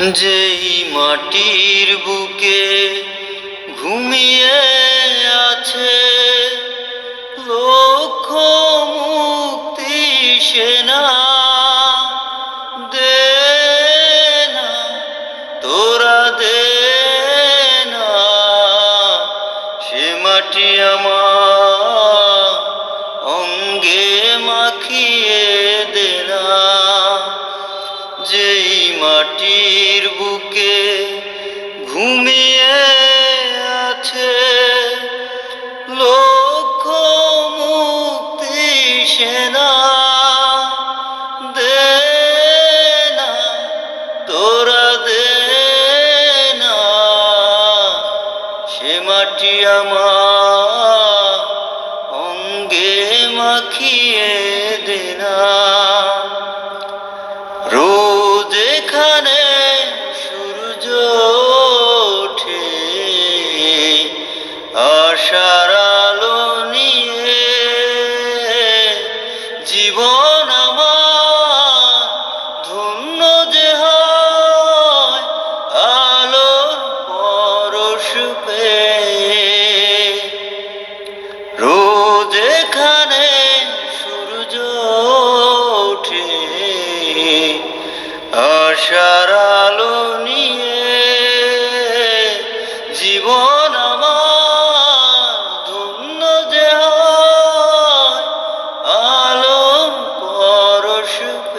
যেই মাটির বুকে ঘুমিয়ে আছে লক্ষ মুক্তি সেনা, দে না তোরা দে না সে মাটি আমার অঙ্গে মাখিয়ে দে না। যেই মাটির বুকে ঘুমিয়ে আছে লক্ষ মুক্তি সেনা, দে না তোরা দে না সে মাটি আমার অঙ্গে মাখিয়ে দে না। রোজ এখানে সূর্য ওঠে আশার আলো নিয়ে, জীবন